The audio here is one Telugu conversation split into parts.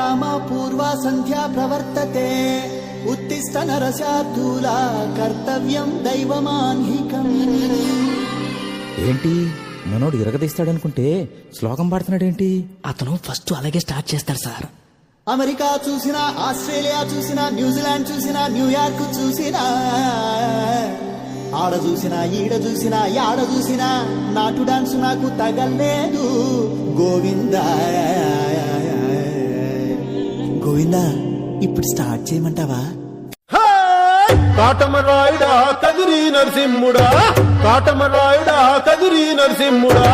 రామ పూర్వా సంధ్యా ప్రవర్తతే ఉత్తిష్ట నరశార్థూల కర్తవ్యం దైవమాన్హికం. ఏంటి మనోడు ఇరగదీస్తాడనుకుంటే శ్లోకం పాడుతున్నాడేంటి? అతను ఫస్ట్ అలాగే స్టార్ట్ చేస్తాడు సార్. అమెరికా చూసినా, ఆస్ట్రేలియా చూసినా, న్యూజిలాండ్ చూసినా, న్యూయార్క్ చూసినా, ఆడ చూసినా ఈడ చూసినా యాడ చూసినా నాటు డాన్స్ నాకు తగలేదు. గోవిందా గోవిందా ఇప్పుడు స్టార్ట్ చేయమంటావా? కాటమరాయుడా కదిరి నరసింహుడా, కాటమరాయుడా కదిరి నరసింహుడా,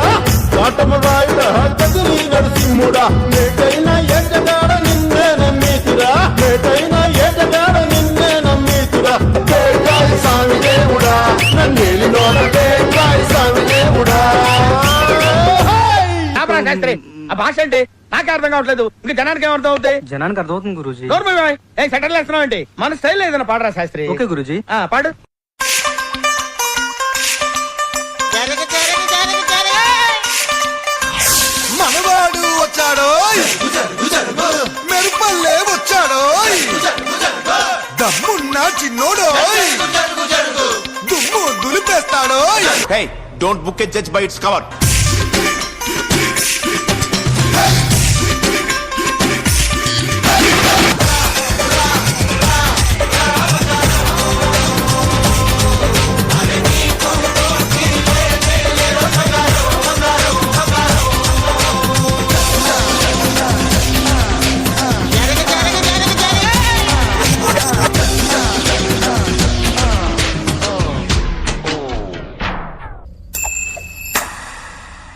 కాటమరాయుడా కదిరి నరసింహుడా, ఏటైనా ఏటగాడ నిన్నే నమ్మేతిరా, ఏటైనా ఏటగాడ నిన్నే నమ్మేతిరా. కేకాయ స్వామి దేవుడా నన్నేలినోడ కేకాయ స్వామి దేవుడా. ఆ భాష అంటే నాకే అర్థం కావట్లేదు, ఇంకా జనానికి ఏమర్థం అవుతాయి? జనానికి అర్థమవుతుంది గురూజీ. సెటిల్ వేస్తున్నావు ఏంటి? మన స్టైల్ ఏదైనా పాడరా శాస్త్రి. ఓకే గురూజీ. పాడు. మనవాడు వచ్చాడో మెరుపల్లే వచ్చాడో, దమ్మున్న చిన్నోడో దుమ్ము దులిపేస్తాడో. Hey, don't book a judge by its cover.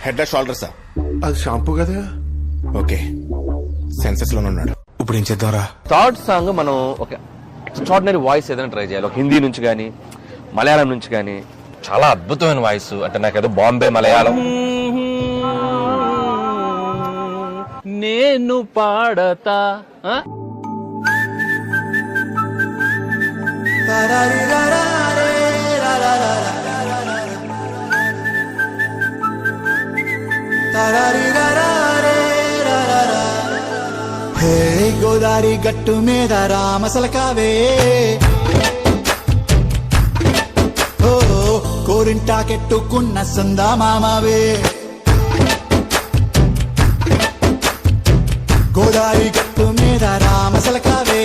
Head షోల్డర్సా? అది షాంపూ కదా. ఓకే, సెన్సెస్ లోనే ఉన్నాడు. ఇప్పుడు ఏం చేద్దాంరా? థర్డ్ సాంగ్ మనం ఒక ఎక్స్ట్రాడినరీ వాయిస్ ఏదైనా ట్రై చేయాలి. ఒక హిందీ నుంచి కానీ మలయాళం నుంచి కానీ చాలా అద్భుతమైన వాయిస్. అంటే నాకేదో బాంబే మలయాళం. నేను పాడతా హే గోదారి గట్టు మీద రామసలకావే, ఓ కోరింటాకెట్టుకున్న సందా మామావే. గోదారి గట్టు మీద రామసలకావే,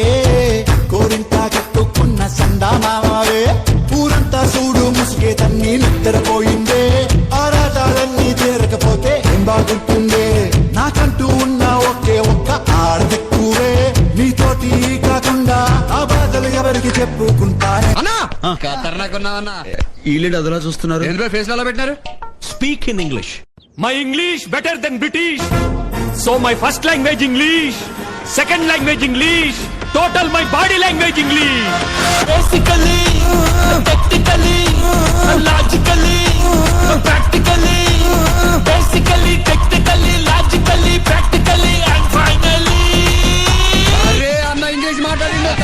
కోరింటాకెట్టుకున్న సందా మామావే. ఊరంతా చూడు ముసుగే తన్ని నిద్రపోయిందే, ఆరాటాలన్నీ తీరకపోతే ఏం బాగుంటుందే. నాకంటూ ఉన్న ఒకే ఒక్క ఆడదెక్కువే, నీతోటి కాకుండా ఆ బాధలు ఎవరికి చెప్పుకుంటానే. అదలా చూస్తున్నారు. ఫేస్ లో పెట్టినారు. Speak in English. My English better than British. So my first language English, second language English, total my body language English. Basically, technically, logically, practically, basically, technically, logically, practically, and finally. అరే అన్న ఇంగ్లీష్ మాట్లాడిండు.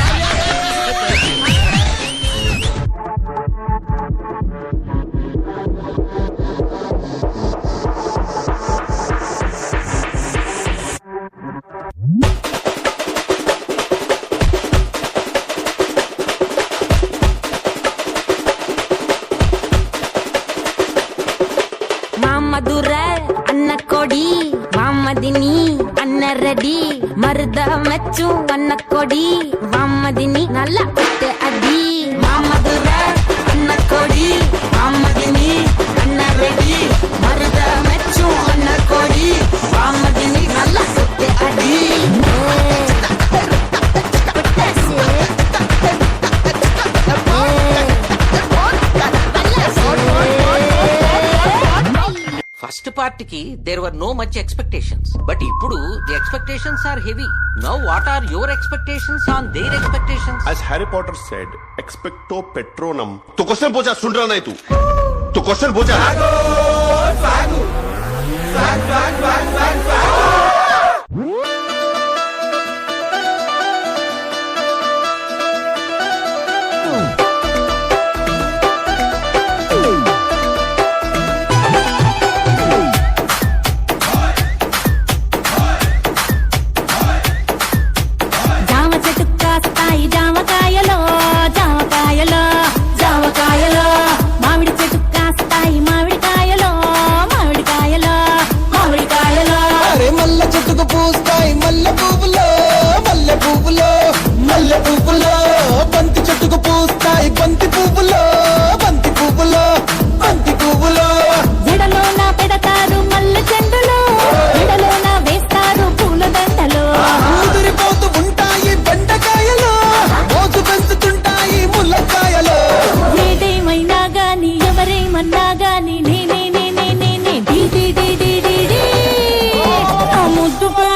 మధురై అన్న కొడి వామ్మదిని అన్న రెడీ మరుద మెచ్చు అన్న కొడి వామ్మదిని నల్ల కొట్టే అది. మధురై అన్న కొడి వామ్మదిని అన్న రెడీ మరుద మెచ్చు అన్న కొడి వామ్మదిని నల్ల కొట్టే అది. ఫస్ట్ పార్ట్ కి there were no much expectations, but ఇప్పుడు the expectations are heavy. Now what are your expectations on their expectations? As Harry Potter said, expecto patronum. तो क्वेश्चन पूछा, सुन रहा नहीं तू? तो क्वेश्चन पूछा. ముద్దుగా